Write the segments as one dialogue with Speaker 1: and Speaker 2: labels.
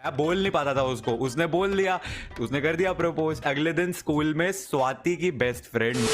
Speaker 1: मैं बोल नहीं पाता था उसको, उसने बोल दिया, उसने कर दिया प्रपोज। अगले दिन स्कूल में स्वाति की best friend.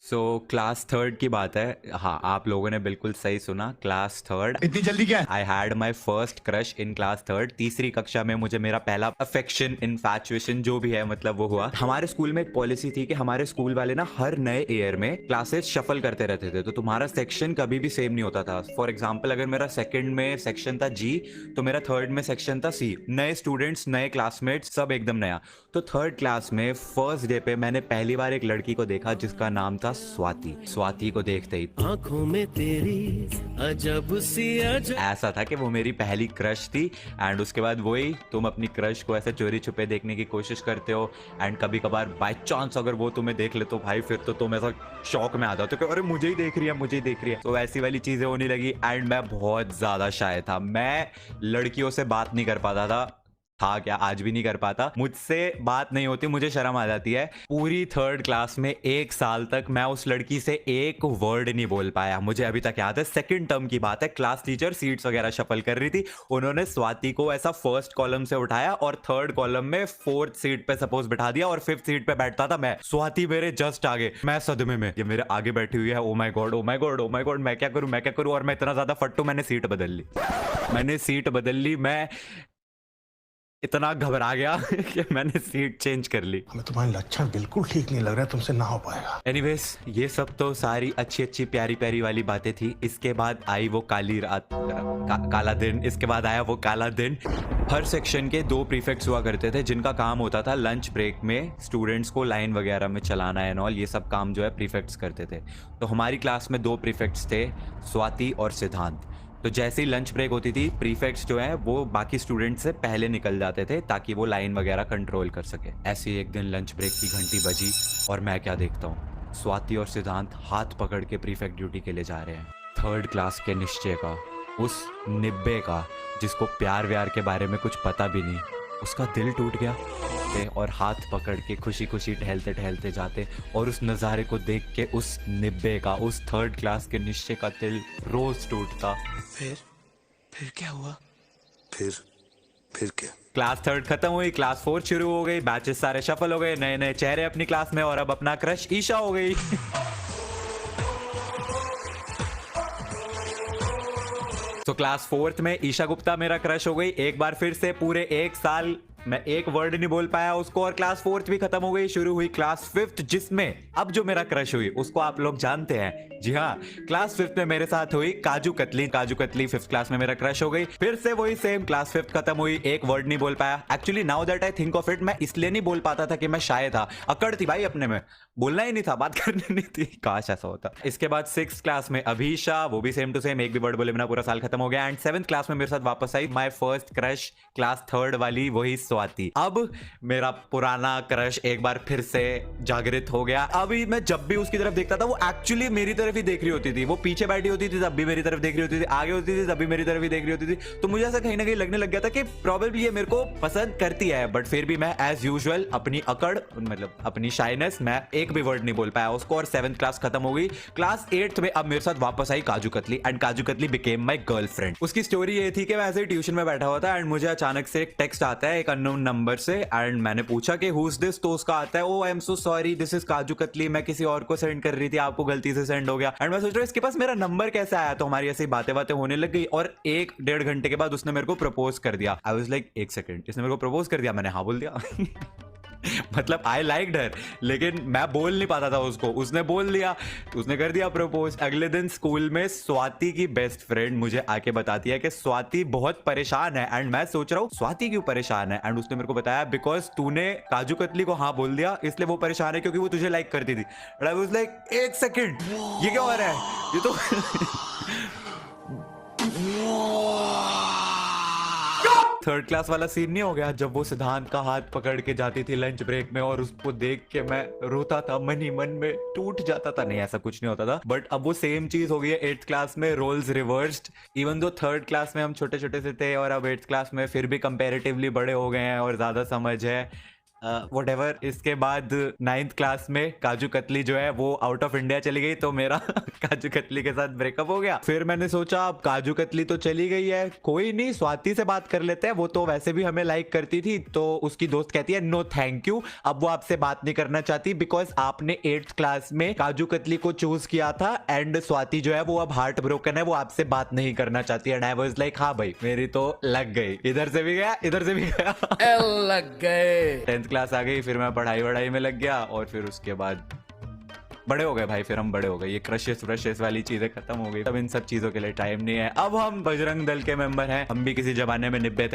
Speaker 1: So class third की बात है। हाँ, आप लोगों ने बिल्कुल सही सुना, क्लास थर्ड।
Speaker 2: इतनी जल्दी क्या?
Speaker 1: I had my first crush in class third. तीसरी कक्षा में मुझे मेरा पहला अफेक्शन, इनफैचुएशन जो भी है मतलब वो हुआ। हमारे स्कूल में एक पॉलिसी थी कि हमारे स्कूल वाले ना हर नए ईयर में क्लासेस शफल करते रहते थे, तो तुम्हारा सेक्शन कभी भी सेम नहीं होता था। फॉर एग्जाम्पल, अगर मेरा सेकंड में सेक्शन था जी, तो मेरा थर्ड में सेक्शन था सी। नए स्टूडेंट्स, नए क्लासमेट्स, सब एकदम नया। तो थर्ड क्लास में फर्स्ट डे पे मैंने पहली बार एक लड़की को देखा जिसका नाम था स्वाति। स्वाति को देखते ही
Speaker 3: आंखों में तेरी अजब सी अजब
Speaker 1: ऐसा था कि वो मेरी पहली क्रश थी। एंड उसके बाद वही, तुम अपनी क्रश को ऐसे चोरी छुपे देखने की कोशिश करते हो, एंड कभी कभार बाय चांस अगर वो तुम्हें देख ले तो भाई फिर तो तुम ऐसा शौक में आ जाते हो कि अरे मुझे ही देख रही है, मुझे ही देख रही है। तो ऐसी वाली चीजें होने लगी। एंड मैं बहुत ज्यादा शाय था, मैं लड़कियों से बात नहीं कर पाता था क्या आज भी नहीं कर पाता। मुझसे बात नहीं होती, मुझे शर्म आ जाती है। पूरी थर्ड क्लास में एक साल तक मैं उस लड़की से एक वर्ड नहीं बोल पाया। मुझे अभी तक याद है, सेकंड टर्म की बात है, क्लास टीचर सीट्स वगैरह शफल कर रही थी। उन्होंने स्वाति को ऐसा फर्स्ट कॉलम से उठाया और थर्ड कॉलम में फोर्थ सीट पे सपोज बैठा दिया, और फिफ्थ सीट पे बैठता था मैं। स्वाति मेरे जस्ट आगे, मैं सदमे में, ये मेरे आगे बैठी हुई है। Oh my God, oh my God, oh my God, मैं क्या करूं, मैं क्या करूं। और मैं इतना ज्यादा फट्टू, मैंने सीट बदल ली। मैं इतना घबरा गया कि मैंने सीट चेंज कर ली।
Speaker 2: हमें तुम्हारे लक्षण बिल्कुल ठीक नहीं लग रहा है, तुमसे ना हो पाएगा।
Speaker 1: एनीवेज, ये सब तो सारी अच्छी अच्छी प्यारी प्यारी वाली बातें थी। इसके बाद आई वो काली रात, काला दिन। इसके बाद आया वो काला दिन। हर सेक्शन के 2 प्रीफेक्ट्स हुआ करते थे जिनका काम होता था लंच ब्रेक में स्टूडेंट्स को लाइन वगैरह में चलाना एंड ऑल। ये सब काम जो है प्रीफेक्ट्स करते थे। तो हमारी क्लास में 2 प्रीफेक्ट्स थे, स्वाति और सिद्धांत। तो जैसे ही लंच ब्रेक होती थी, प्रीफेक्ट्स जो है वो बाकी स्टूडेंट्स से पहले निकल जाते थे ताकि वो लाइन वगैरह कंट्रोल कर सके। ऐसे ही एक दिन लंच ब्रेक की घंटी बजी और मैं क्या देखता हूँ, स्वाति और सिद्धांत हाथ पकड़ के प्रीफेक्ट ड्यूटी के लिए जा रहे हैं। थर्ड क्लास के निश्चय का, उस निब्बे का जिसको प्यार व्यार के बारे में कुछ पता भी नहीं, उसका दिल टूट गया। और हाथ पकड़ के खुशी खुशी टहलते टहलते जाते, और उस नज़ारे को देख के उस निब्बे का, उस थर्ड क्लास के निश्चय का दिल रोज टूटता।
Speaker 3: फिर क्या हुआ?
Speaker 4: फिर क्या?
Speaker 1: क्लास थर्ड खत्म हुई, क्लास फोर्थ शुरू हो गई, बैचेस सारे शफल हो गए, नए नए चेहरे अपनी क्लास में, और अब अपना क्रश ईशा हो गई। तो क्लास फोर्थ में ईशा गुप्ता मेरा क्रश हो गई। एक बार फिर से पूरे 1 साल मैं एक वर्ड नहीं बोल पाया उसको, और क्लास फोर्थ भी खत्म हो गई। शुरू हुई क्लास फिफ्थ, जिसमें अब जो मेरा क्रश हुई उसको आप लोग जानते हैं। जी हाँ, क्लास फिफ्थ में मेरे साथ हुई काजू कतली। काजू कतली फिफ्थ क्लास में मेरा क्रश हो गई। फिर से वही सेम, क्लास फिफ्थ खत्म हुई, एक वर्ड नहीं बोल पाया। Actually now that I think of it, मैं इसलिए नहीं बोल पाता था कि मैं शाय था, अकड़ थी भाई अपने में, बोलना ही नहीं था, बात करनी नहीं थी। काश ऐसा होता। इसके बाद 6th क्लास में अभीशा, वो भी सेम टू सेम, एक भी वर्ड बोले बिना पूरा साल खत्म हो गया। एंड 7th क्लास में मेरे साथ वापस I my first crush, class third वाली, वही स्वाति। अब मेरा पुराना क्रश एक बार फिर से जागृत हो गया। अभी मैं जब भी उसकी तरफ देखता था, वो एक्चुअली मेरी तरफ ही देख रही होती थी। वो पीछे बैठी होती थी तब भी मेरी तरफ देख रही होती थी, आगे होती थी तब भी मेरी तरफ ही देख रही होती थी। तो मुझे ऐसा कहीं ना कहीं लगने लग गया था कि प्रोबेबली ये मेरे को पसंद करती है। बट फिर भी मैं एज यूजुअल अपनी अकड़, मतलब अपनी शाइनेस, मैं एक भी वर्ड नहीं बोल पाया उसको। और 7th क्लास खत्म हो गई। क्लास 8th में अब मेरे साथ वापस आई kaju katli, and kaju katli became my girlfriend. उसकी स्टोरी ये थी कि मैं ऐसे ट्यूशन में बैठा हुआ था, एंड मुझे अचानक से एक टेक्स्ट आता है एक अननोन नंबर से, एंड मैंने पूछा कि हु इज दिस, तो उसका आता है, oh I am so sorry, this is kaju katli, मैं किसी और को सेंड कर रही थी, आपको गलती से सेंड हो गया। एंड मैं सोच रहा हूँ इसके पास मेरा नंबर कैसे आया। तो हमारी ऐसी बातें बातें होने लग गई, और 1-1.5 घंटे के बाद उसने मेरे को प्रपोज कर दिया। आई वाज लाइक, एक सेकंड, इसने मेरे को प्रपोज कर दिया? मैंने हाँ बोल दिया। मतलब आई लाइक्ड हर, लेकिन मैं बोल नहीं पाता था उसको। उसने बोल दिया, उसने कर दिया प्रपोज। अगले दिन स्कूल में स्वाति की बेस्ट फ्रेंड मुझे आके बताती है कि स्वाति बहुत परेशान है। एंड मैं सोच रहा हूँ स्वाति क्यों परेशान है। एंड उसने मेरे को बताया, बिकॉज तूने काजू कतली को हाँ बोल दिया, इसलिए वो परेशान है, क्योंकि वो तुझे लाइक करती थी। एंड आई वाज लाइक, एक सेकंड, ये क्या हो रहा है? ये तो थर्ड क्लास वाला सीन नहीं हो गया जब वो सिद्धांत का हाथ पकड़ के जाती थी लंच ब्रेक में, और उसको देख के मैं रोता था, मन ही मन में टूट जाता था। नहीं, ऐसा कुछ नहीं होता था, बट अब वो सेम चीज हो गई है 8th क्लास में, roles reversed. Even though third class में हम छोटे छोटे से थे, और अब 8th क्लास में फिर भी कंपैरेटिवली बड़े हो गए हैं और ज्यादा समझ है। व्हाटएवर। इसके बाद 9th क्लास में काजू कतली जो है वो आउट ऑफ इंडिया चली गई, तो मेरा काजू कतली के साथ ब्रेकअप हो गया। फिर मैंने सोचा अब काजू कतली तो चली गई है, कोई नहीं स्वाति से बात कर लेते हैं, वो तो वैसे भी हमें लाइक करती थी। तो उसकी दोस्त कहती है नो थैंक यू, अब वो आपसे बात नहीं करना चाहती बिकॉज आपने 8th क्लास में काजू कतली को चूज किया था एंड स्वाति जो है वो अब हार्ट ब्रोकन है, वो आपसे बात नहीं करना चाहती। एंड आई वाज लाइक हाँ भाई मेरी तो लग गई, इधर से भी गया इधर से भी गया।
Speaker 3: लग गए।
Speaker 1: 10th क्लास आ गई, फिर मैं पढ़ाई वढ़ाई में लग गया और फिर उसके बाद बड़े हो गए भाई, फिर हम बड़े हो गए, ये क्रशेस व्रशेस वाली चीजें खत्म हो गई, अब इन सब चीजों के लिए टाइम नहीं है। अब हम बजरंग दल के मेंबर हैं, हम भी किसी जमाने में निब्बे थे।